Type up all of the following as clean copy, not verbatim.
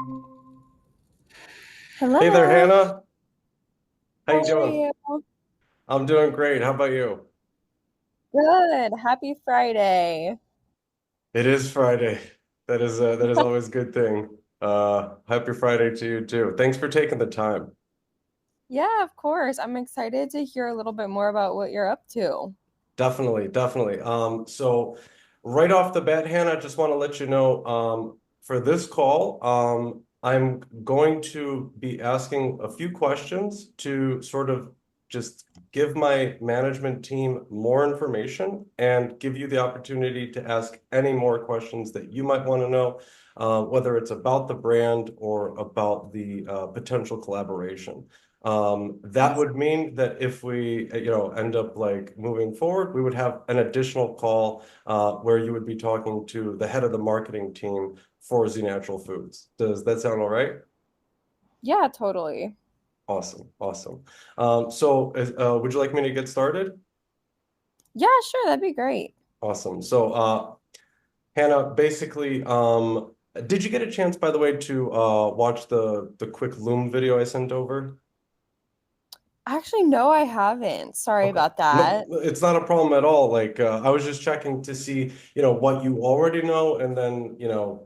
Hey there, Hello, Hannah. How you how are doing? you? I'm doing great. How about you? Good. Happy Friday. It is Friday. That is always a good thing. Happy Friday to you too. Thanks for taking the time. Yeah, of course. I'm excited to hear a little bit more about what you're up to. Definitely, definitely. So right off the bat, Hannah, I just want to let you know, for this call, I'm going to be asking a few questions to sort of just give my management team more information and give you the opportunity to ask any more questions that you might want to know, whether it's about the brand or about the potential collaboration. That would mean that if we, end up like moving forward, we would have an additional call where you would be talking to the head of the marketing team for Z Natural Foods. Does that sound all right? Yeah, totally. Awesome, awesome. Would you like me to get started? Yeah, sure. That'd be great. Awesome. Hannah, basically, did you get a chance, by the way, to watch the quick Loom video I sent over? Actually, no, I haven't. Sorry Okay. about No, that. it's not a problem at all. Like, I was just checking to see, what you already know, and then,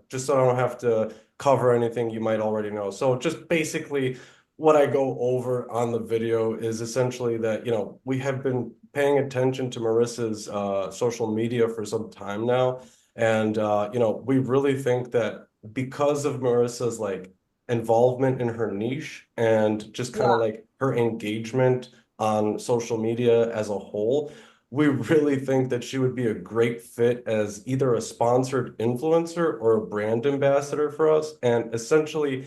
just so I don't have to cover anything you might already know. So just basically what I go over on the video is essentially that, we have been paying attention to Marissa's social media for some time now. And we really think that because of Marissa's like involvement in her niche and just kind of Yeah. like her engagement on social media as a whole, we really think that she would be a great fit as either a sponsored influencer or a brand ambassador for us. And essentially,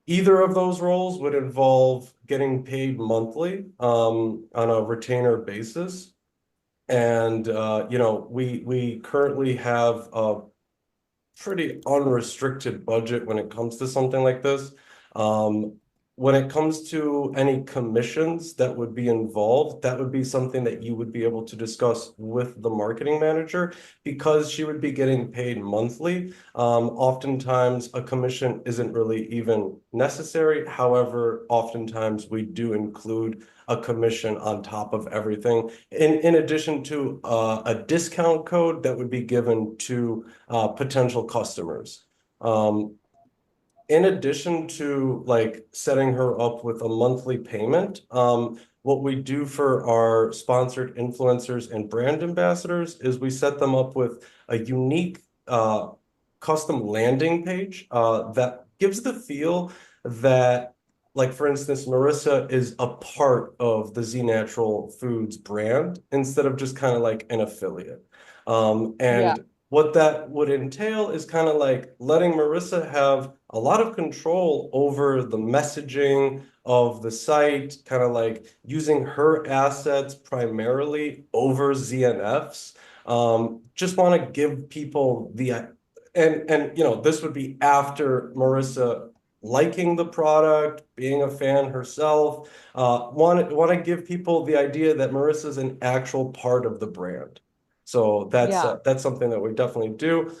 either of those roles would involve getting paid monthly on a retainer basis. And we currently have a pretty unrestricted budget when it comes to something like this. Um, when it comes to any commissions that would be involved, that would be something that you would be able to discuss with the marketing manager because she would be getting paid monthly. Oftentimes, a commission isn't really even necessary. However, oftentimes we do include a commission on top of everything, in addition to a discount code that would be given to potential customers. Um, in addition to like setting her up with a monthly payment, what we do for our sponsored influencers and brand ambassadors is we set them up with a unique custom landing page that gives the feel that, like for instance, Marissa is a part of the Z Natural Foods brand instead of just kind of like an affiliate. Yeah. And what that would entail is kind of like letting Marissa have a lot of control over the messaging of the site, kind of like using her assets primarily over ZNFs. Just want to give people and this would be after Marissa liking the product, being a fan herself. Want to give people the idea that Marissa's an actual part of the brand. So Yeah. that's something that we definitely do.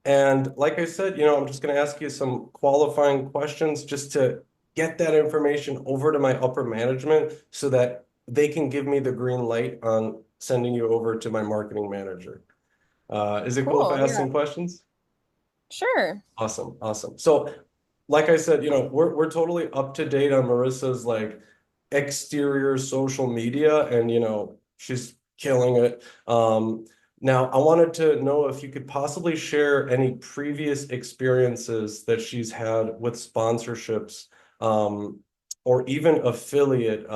And like I said, I'm just going to ask you some qualifying questions just to get that information over to my upper management so that they can give me the green light on sending you over to my marketing manager. Is it cool if Cool. I ask Yeah. some questions? Sure. Awesome, awesome. So, like I said, we're totally up to date on Marissa's like exterior social media, and she's killing it. Now I wanted to know if you could possibly share any previous experiences that she's had with sponsorships, or even affiliate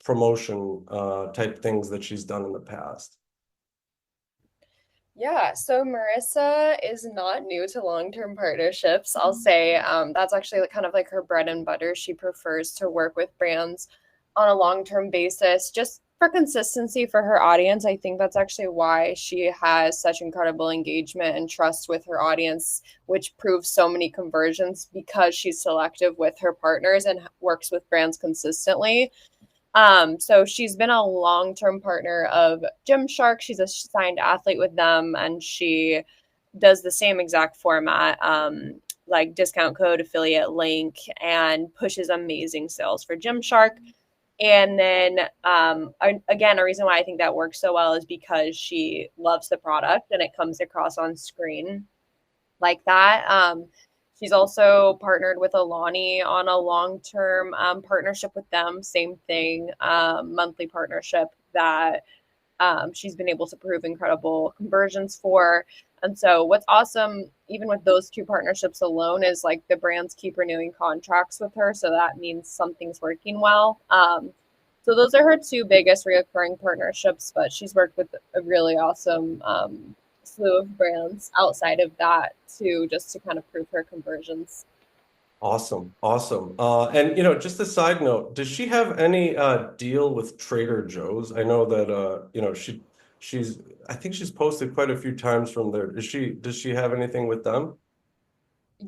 promotion type things that she's done in the past. Yeah, so Marissa is not new to long-term partnerships. I'll say that's actually kind of like her bread and butter. She prefers to work with brands on a long-term basis just for consistency for her audience. I think that's actually why she has such incredible engagement and trust with her audience, which proves so many conversions because she's selective with her partners and works with brands consistently. So she's been a long-term partner of Gymshark. She's a signed athlete with them, and she does the same exact format, like discount code, affiliate link, and pushes amazing sales for Gymshark. And then again, a reason why I think that works so well is because she loves the product and it comes across on screen like that. She's also partnered with Alani on a long-term partnership with them. Same thing, monthly partnership that she's been able to prove incredible conversions for. And so, what's awesome, even with those two partnerships alone, is like the brands keep renewing contracts with her. So that means something's working well. So those are her two biggest reoccurring partnerships, but she's worked with a really awesome slew of brands outside of that too, just to kind of prove her conversions. Awesome, awesome. And just a side note, does she have any deal with Trader Joe's? I know that she's I think she's posted quite a few times from there. Does she have anything with them?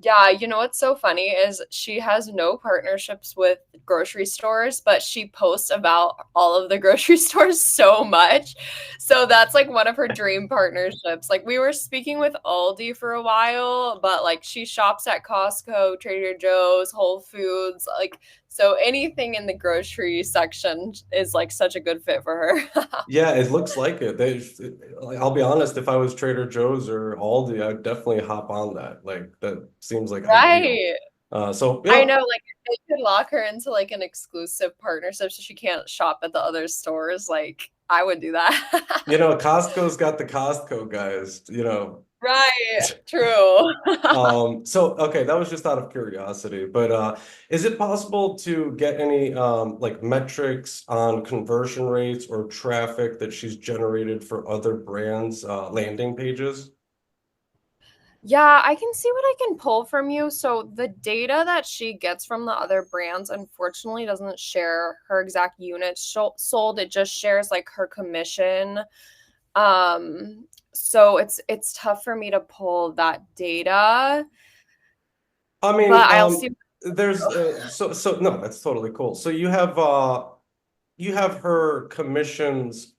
Yeah, you know what's so funny is she has no partnerships with grocery stores, but she posts about all of the grocery stores so much. So that's like one of her dream partnerships. Like we were speaking with Aldi for a while, but like she shops at Costco, Trader Joe's, Whole Foods, like so anything in the grocery section is like such a good fit for her. Yeah, it looks like it. I'll be honest, if I was Trader Joe's or Aldi, I'd definitely hop on that. Like that seems like ideal. Right. So I yeah, know, like if they could lock her into like an exclusive partnership so she can't shop at the other stores, like I would do that. Costco's got the Costco guys. Right. True. So okay, that was just out of curiosity, but is it possible to get any like metrics on conversion rates or traffic that she's generated for other brands' landing pages? Yeah, I can see what I can pull from you. So the data that she gets from the other brands unfortunately doesn't share her exact units sold. It just shares like her commission. So it's tough for me to pull that data, I mean, but I'll see. there's so no, that's totally cool. So you have her commissions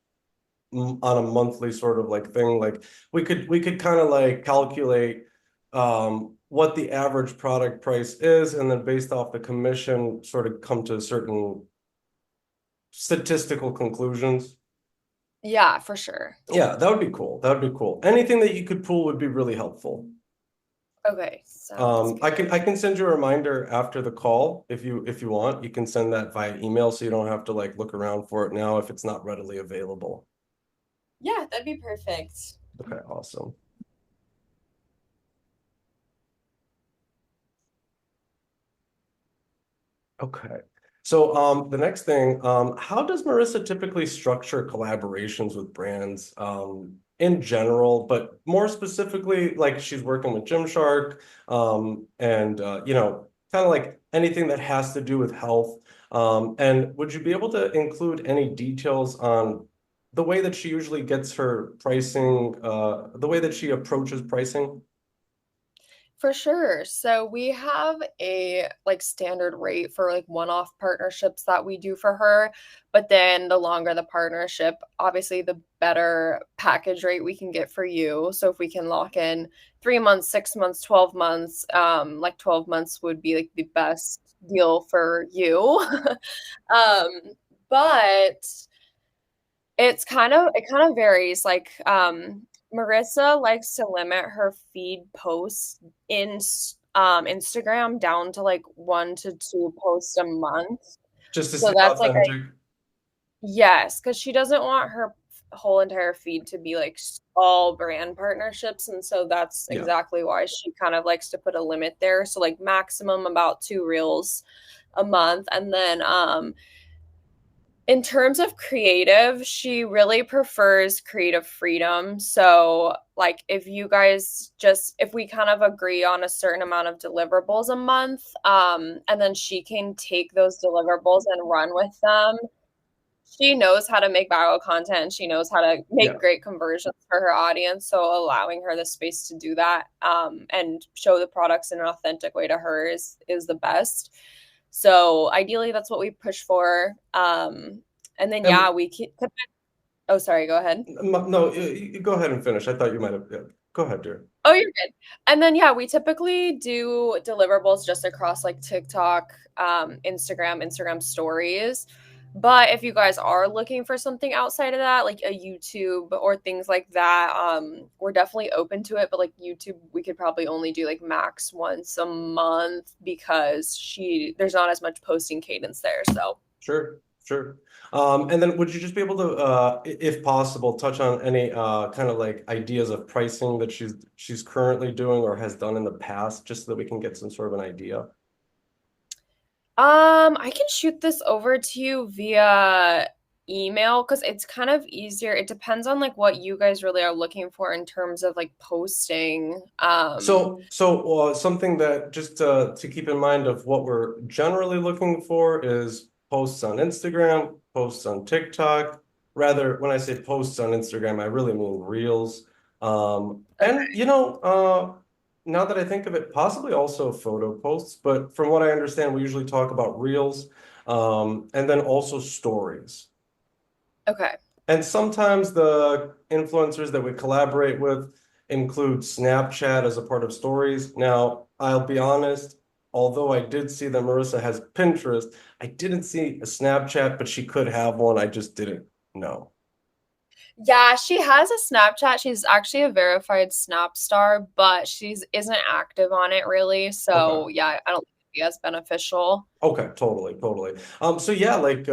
on a monthly sort of like thing. Like we could kind of like calculate what the average product price is, and then based off the commission, sort of come to certain statistical conclusions. Yeah, for sure. Yeah, that would be cool. That would be cool. Anything that you could pull would be really helpful. Okay, sounds I good. can send you a reminder after the call if you want. You can send that via email so you don't have to like look around for it now if it's not readily available. Yeah, that'd be perfect. Okay, awesome. Okay. So the next thing, how does Marissa typically structure collaborations with brands in general, but more specifically, like she's working with Gymshark and kind of like anything that has to do with health. And would you be able to include any details on the way that she usually gets her pricing, the way that she approaches pricing? For sure. So we have a like standard rate for like one-off partnerships that we do for her, but then the longer the partnership, obviously the better package rate we can get for you. So if we can lock in 3 months, 6 months, 12 months, like 12 months would be like the best deal for you. Um, but it kind of varies. Like Marissa likes to limit her feed posts in Instagram down to like 1 to 2 posts a month. Just to So stay that's like a authentic. yes, because she doesn't want her whole entire feed to be like all brand partnerships, and so that's Yeah. exactly why she kind of likes to put a limit there. So like maximum about 2 reels a month, and then in terms of creative, she really prefers creative freedom. So, like, if we kind of agree on a certain amount of deliverables a month, and then she can take those deliverables and run with them. She knows how to make viral content. She knows how to make Yeah. great conversions for her audience. So, allowing her the space to do that and show the products in an authentic way to her is the best. So ideally, that's what we push for. And then yeah, And we keep. Oh, sorry. Go ahead. no, you go ahead and finish. I thought you might have. Yeah. Go ahead, dear. Oh, you're good. And then yeah, we typically do deliverables just across like TikTok, Instagram stories. But if you guys are looking for something outside of that, like a YouTube or things like that, we're definitely open to it. But like YouTube, we could probably only do like max once a month because there's not as much posting cadence there. So Sure, sure. And then would you just be able to, if possible, touch on any kind of like ideas of pricing that she's currently doing or has done in the past, just so that we can get some sort of an idea? I can shoot this over to you via email because it's kind of easier. It depends on like what you guys really are looking for in terms of like posting. So something that just to keep in mind of what we're generally looking for is posts on Instagram, posts on TikTok. Rather, when I say posts on Instagram, I really mean reels. And now that I think of it, possibly also photo posts. But from what I understand, we usually talk about reels, and then also stories. Okay. And sometimes the influencers that we collaborate with include Snapchat as a part of stories. Now, I'll be honest, although I did see that Marissa has Pinterest, I didn't see a Snapchat, but she could have one. I just didn't know. Yeah, she has a Snapchat. She's actually a verified Snap star, but she's isn't active on it really. Okay. So yeah, I don't think it'd be as beneficial. Okay, totally, totally. So yeah, like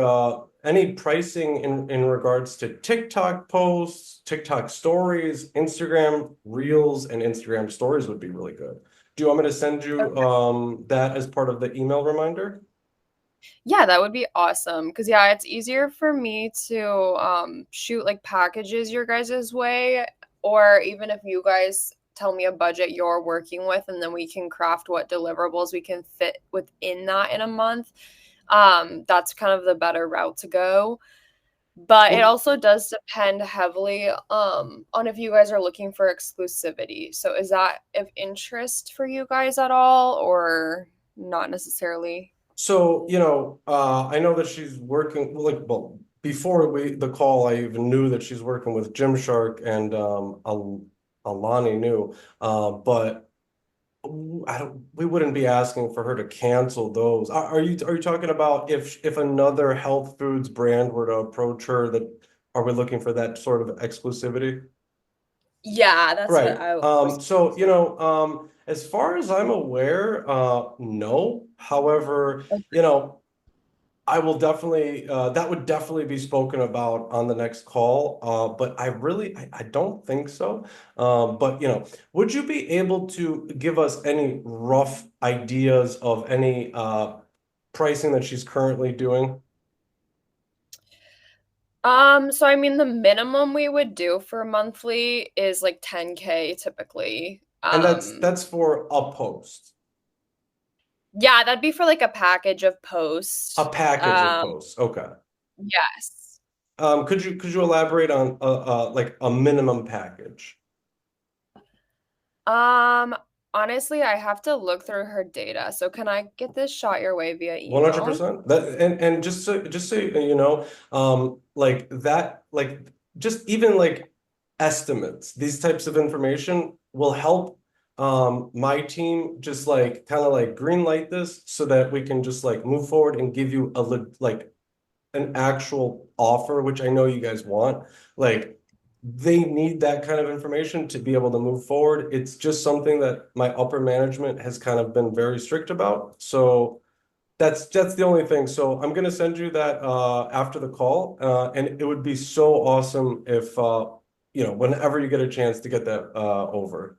any pricing in regards to TikTok posts, TikTok stories, Instagram Reels, and Instagram stories would be really good. Do you want me to send you that as part of the email reminder? Yeah, that would be awesome. Because, yeah, it's easier for me to shoot like packages your guys' way, or even if you guys tell me a budget you're working with, and then we can craft what deliverables we can fit within that in a month. That's kind of the better route to go. But it Well, also does depend heavily on if you guys are looking for exclusivity. So, is that of interest for you guys at all, or not necessarily? so I know that she's working well before the call, I even knew that she's working with Gymshark and Alani knew, but. We wouldn't be asking for her to cancel those. Are you talking about if another health foods brand were to approach her, that are we looking for that sort of exclusivity? Yeah, that's what Right. I was. So, as far as I'm aware, no. However, I will definitely that would definitely be spoken about on the next call. But I don't think so. But would you be able to give us any rough ideas of any pricing that she's currently doing? So I mean the minimum we would do for monthly is like 10K typically. And that's for a post, Yeah, that'd be for like a package of a post. package of posts. Okay. Yes. Could you elaborate on like a minimum package? Um, Honestly, I have to look through her data. So can I get this shot your way via email? 100%. That and just so like that, like just even like estimates, these types of information will help my team just like kind of like green light this so that we can just like move forward and give you like an actual offer, which I know you guys want. Like they need that kind of information to be able to move forward. It's just something that my upper management has kind of been very strict about. So that's the only thing. So I'm gonna send you that after the call, and it would be so awesome if whenever you get a chance to get that over.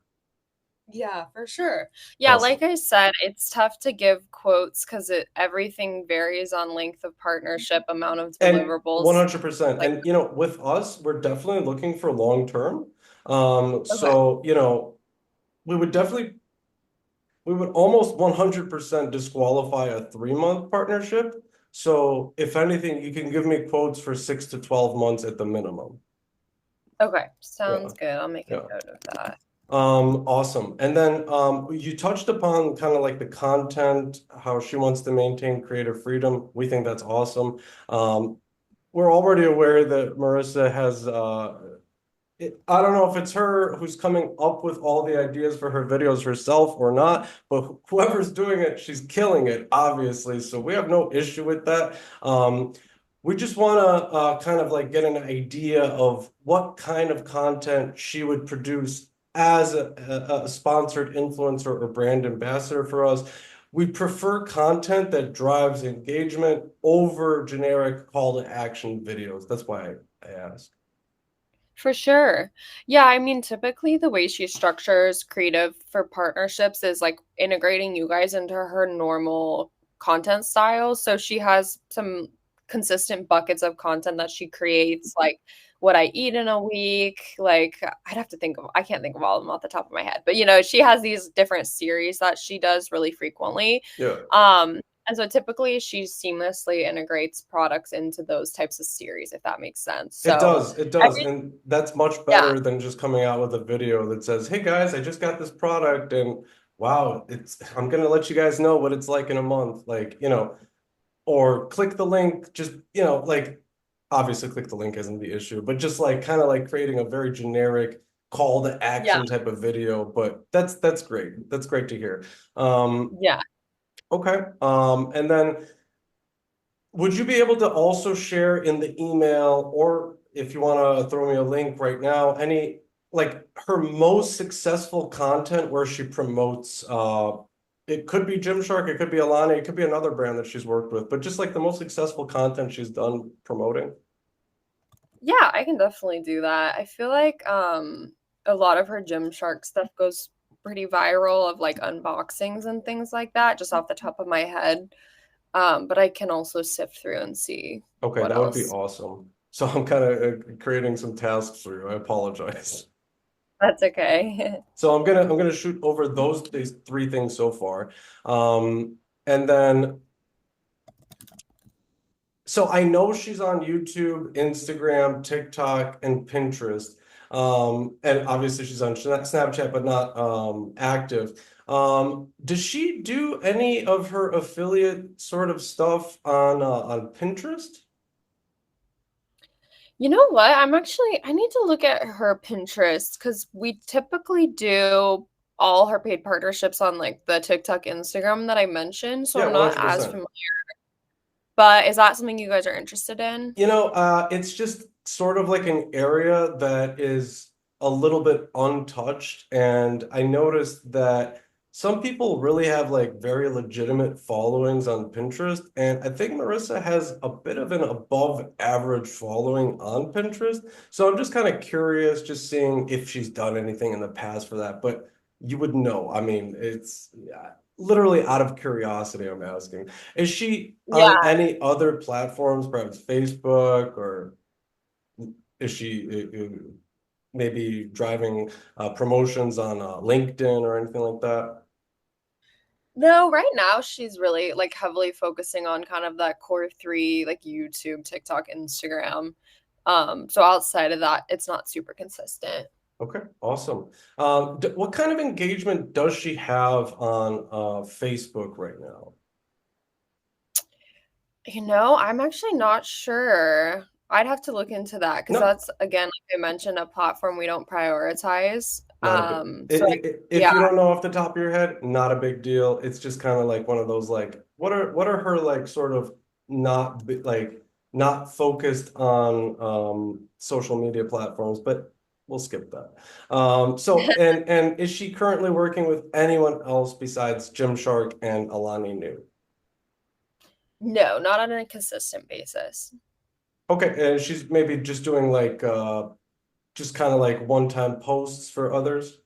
Yeah, for sure. Yeah, Awesome. like I said, it's tough to give quotes because everything varies on length of partnership, amount of And deliverables. 100%. Like, And with us, we're definitely looking for long term. okay. So we would definitely we would almost 100% disqualify a 3-month partnership. So if anything, you can give me quotes for 6 to 12 months at the minimum. Okay, Yeah. sounds good. I'll make a Yeah. note of that. Awesome. And then you touched upon kind of like the content, how she wants to maintain creative freedom. We think that's awesome. We're already aware that Marissa has I don't know if it's her who's coming up with all the ideas for her videos herself or not, but whoever's doing it, she's killing it, obviously. So we have no issue with that. We just want to kind of like get an idea of what kind of content she would produce as a sponsored influencer or brand ambassador for us. We prefer content that drives engagement over generic call to action videos. That's why I asked. For sure. Yeah, I mean, typically the way she structures creative for partnerships is like integrating you guys into her normal content style. So she has some consistent buckets of content that she creates, like what I eat in a week. Like, I'd have to think of, I can't think of all of them off the top of my head, but she has these different series that she does really frequently. Yeah. Um, and so typically she seamlessly integrates products into those types of series, if that makes sense. So, It does. And that's much yeah. better than just coming out with a video that says, "Hey guys, I just got this product and wow, I'm gonna let you guys know what it's like in a month." Like, or click the link, just, like obviously click the link isn't the issue, but just like kind of like creating a very generic call to Yeah. action type of video. But that's great. That's great to hear. Um, Yeah. okay. And then would you be able to also share in the email, or if you want to throw me a link right now, any like her most successful content where she promotes it could be Gymshark, it could be Alani, it could be another brand that she's worked with, but just like the most successful content she's done promoting. Yeah, I can definitely do that. I feel like a lot of her Gymshark stuff goes pretty viral of like unboxings and things like that, just off the top of my head. But I can also sift through and see Okay, what that would be else. awesome. So I'm kind of creating some tasks for you. I apologize. That's okay. So I'm gonna shoot over these three things so far. And then so I know she's on YouTube, Instagram, TikTok, and Pinterest. And obviously she's on Snapchat, but not active. Does she do any of her affiliate sort of stuff on Pinterest? You know what? I need to look at her Pinterest because we typically do all her paid partnerships on like the TikTok, Instagram that I mentioned. So Yeah, I'm not as 100%. familiar. But is that something you guys are interested in? It's just sort of like an area that is a little bit untouched. And I noticed that some people really have like very legitimate followings on Pinterest. And I think Marissa has a bit of an above average following on Pinterest. So I'm just kind of curious, just seeing if she's done anything in the past for that. But you would know. I mean, it's yeah, literally out of curiosity, I'm asking. Is she Yeah. on any other platforms, perhaps Facebook, or is she maybe driving promotions on LinkedIn or anything like that? No, right now she's really like heavily focusing on kind of that core three, like YouTube, TikTok, Instagram. So outside of that, it's not super consistent. Okay, awesome. What kind of engagement does she have on Facebook right now? I'm actually not sure. I'd have to look into that because No, that's again, like I mentioned, a platform we don't prioritize. not a big. If Yeah, you don't know off the top of your head, not a big deal. It's just kind of like one of those like, what are her like sort of like not focused on social media platforms, but we'll skip that. So and is she currently working with anyone else besides Gymshark and Alani New? no, not on a consistent basis. Okay, and she's maybe just doing like just kind of like one-time posts for others.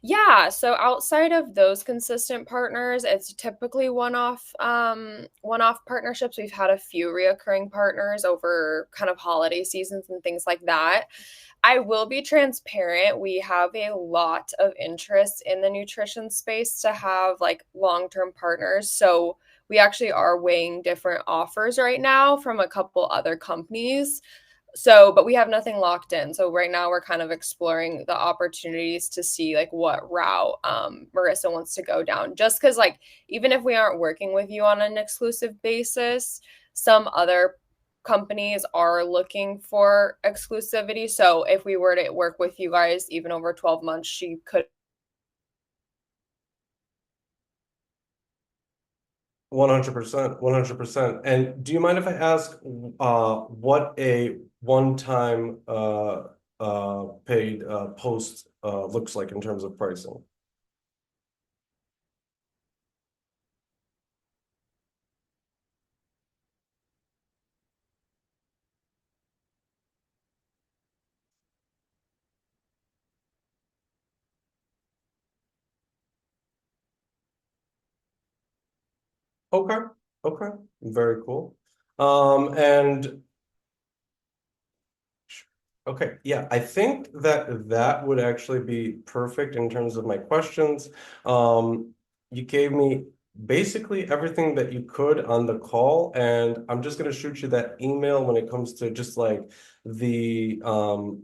Yeah, so outside of those consistent partners, it's typically one-off partnerships. We've had a few reoccurring partners over kind of holiday seasons and things like that. I will be transparent. We have a lot of interest in the nutrition space to have like long-term partners. So we actually are weighing different offers right now from a couple other companies. So, but we have nothing locked in. So right now we're kind of exploring the opportunities to see like what route Marissa wants to go down. Just because like even if we aren't working with you on an exclusive basis, some other companies are looking for exclusivity. So if we were to work with you guys even over 12 months, she could. 100%, 100%. And do you mind if I ask what a one-time paid post looks like in terms of pricing? Okay, okay, very cool. And okay, yeah, I think that that would actually be perfect in terms of my questions. You gave me basically everything that you could on the call, and I'm just gonna shoot you that email when it comes to just like the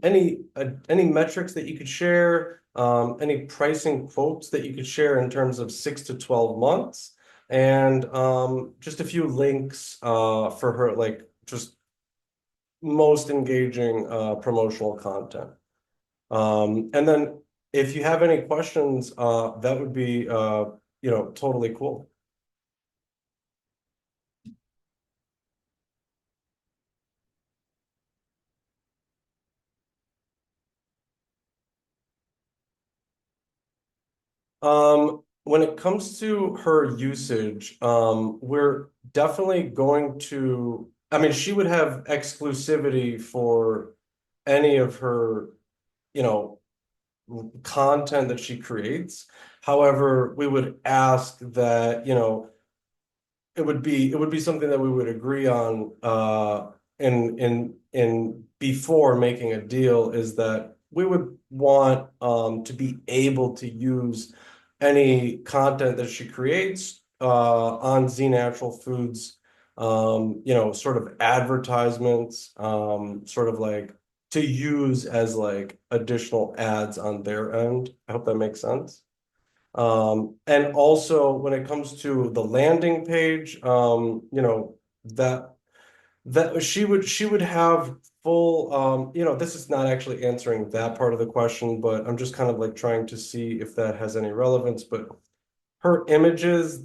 any metrics that you could share, any pricing quotes that you could share in terms of 6 to 12 months, and just a few links for her, like just most engaging promotional content. And then if you have any questions, that would be totally cool. When it comes to her usage, we're definitely going to, I mean, she would have exclusivity for any of her, you know, content that she creates. However, we would ask that, it would be something that we would agree on in before making a deal, is that we would want to be able to use any content that she creates on Z Natural Foods, sort of advertisements, sort of like to use as like additional ads on their end. I hope that makes sense. And also when it comes to the landing page, that she would have full, this is not actually answering that part of the question, but I'm just kind of like trying to see if that has any relevance. But her images,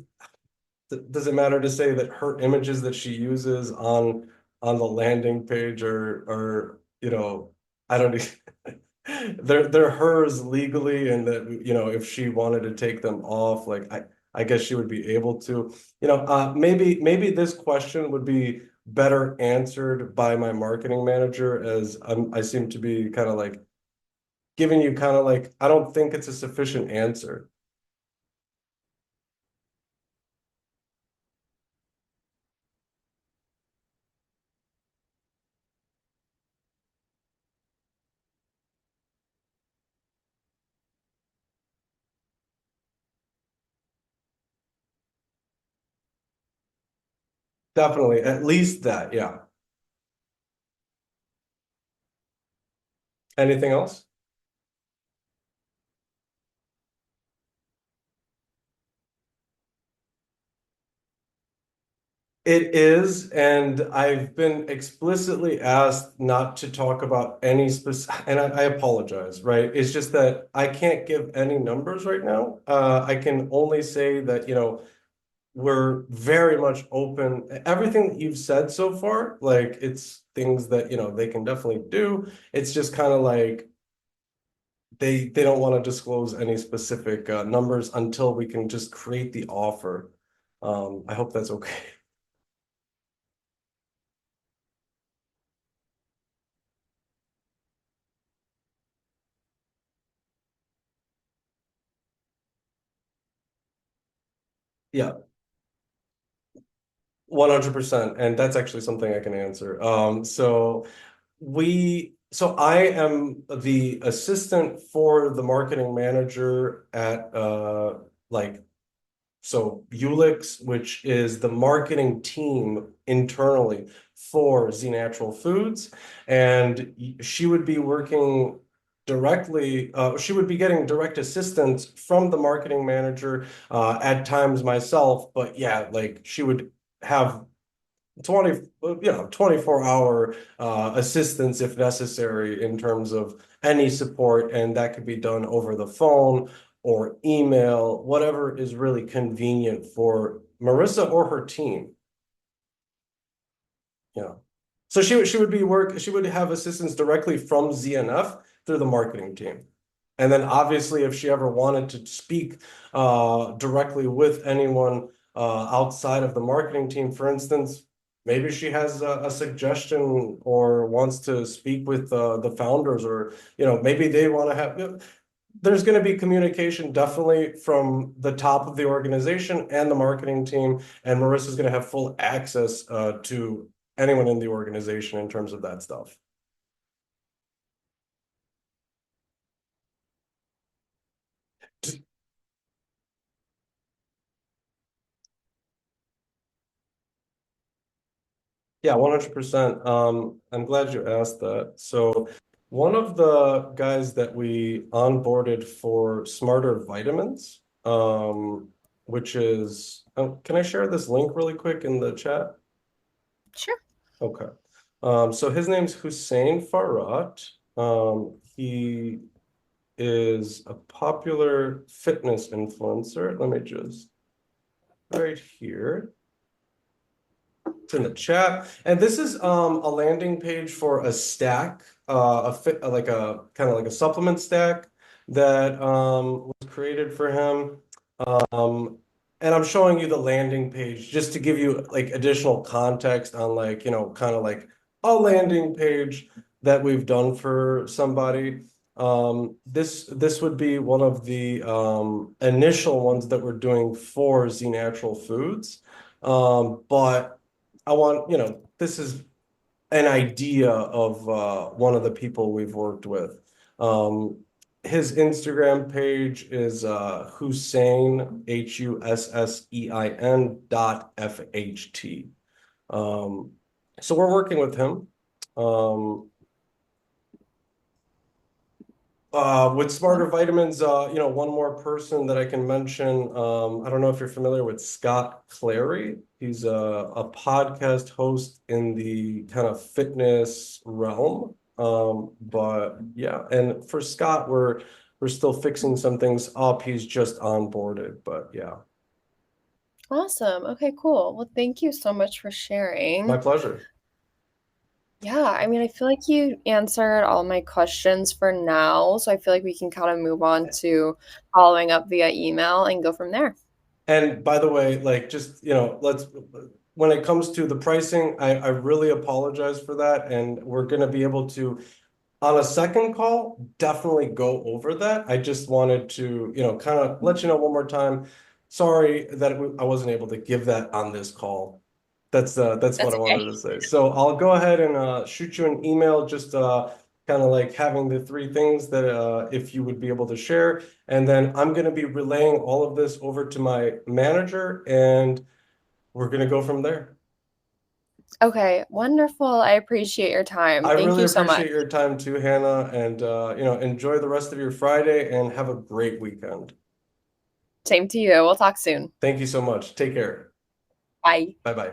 does it matter to say that her images that she uses on the landing page are, I don't they're hers legally, and that if she wanted to take them off, like I guess she would be able to. Maybe this question would be better answered by my marketing manager, as I seem to be kind of like giving you kind of like, I don't think it's a sufficient answer. Definitely, at least that, yeah. Anything else? It is, and I've been explicitly asked not to talk about any specific, and I apologize, right? It's just that I can't give any numbers right now. I can only say that, we're very much open. Everything that you've said so far, like it's things that, they can definitely do. It's just kind of like they don't want to disclose any specific numbers until we can just create the offer. I hope that's okay. Yeah. 100%. And that's actually something I can answer. So I am the assistant for the marketing manager at like so Ulix, which is the marketing team internally for Z Natural Foods. And she would be working directly, she would be getting direct assistance from the marketing manager, at times myself, but yeah, like she would have 20, 24-hour assistance if necessary in terms of any support, and that could be done over the phone or email, whatever is really convenient for Marissa or her team. Yeah. So she would have assistance directly from ZNF through the marketing team. And then obviously if she ever wanted to speak directly with anyone outside of the marketing team, for instance, maybe she has a suggestion or wants to speak with the founders, or maybe they want to have, there's going to be communication definitely from the top of the organization and the marketing team, and Marissa's going to have full access to anyone in the organization in terms of that stuff. Yeah, 100%. I'm glad you asked that. So one of the guys that we onboarded for Smarter Vitamins, which is, can I share this link really quick in the chat? Sure. Okay. So his name's Hussein Farhat. He is a popular fitness influencer. Let me just right here. It's in the chat. And this is a landing page for a stack, a fit like a kind of like a supplement stack that was created for him. Um, and I'm showing you the landing page just to give you like additional context on like, kind of like a landing page that we've done for somebody. This would be one of the initial ones that we're doing for Z Natural Foods. But I want, this is an idea of one of the people we've worked with. Um, his Instagram page is Hussein, Hussein .FHT. So we're working with him. With Smarter Vitamins, one more person that I can mention. I don't know if you're familiar with Scott Clary. He's a podcast host in the kind of fitness realm. But yeah, and for Scott, we're still fixing some things up. He's just onboarded, but yeah, Awesome. Okay, cool. Well, thank you so much for my sharing. pleasure. Yeah, I mean, I feel like you answered all my questions for now, so I feel like we can kind of move on to following up via email and go from there. And by the way, like just, when it comes to the pricing, I really apologize for that. And we're going to be able to, on a second call, definitely go over that. I just wanted to, kind of let you know one more time. Sorry that I wasn't able to give that on this call. That's what That's I okay. wanted to say. So I'll go ahead and shoot you an email, just kind of like having the three things that if you would be able to share. And then I'm going to be relaying all of this over to my manager, and we're going to go from there. Okay, wonderful. I appreciate your time. I Thank really you so much. appreciate your time too, Hannah, and enjoy the rest of your Friday and have a great weekend. Same to you. We'll talk soon. Thank you so much. Take care. Bye. Bye bye.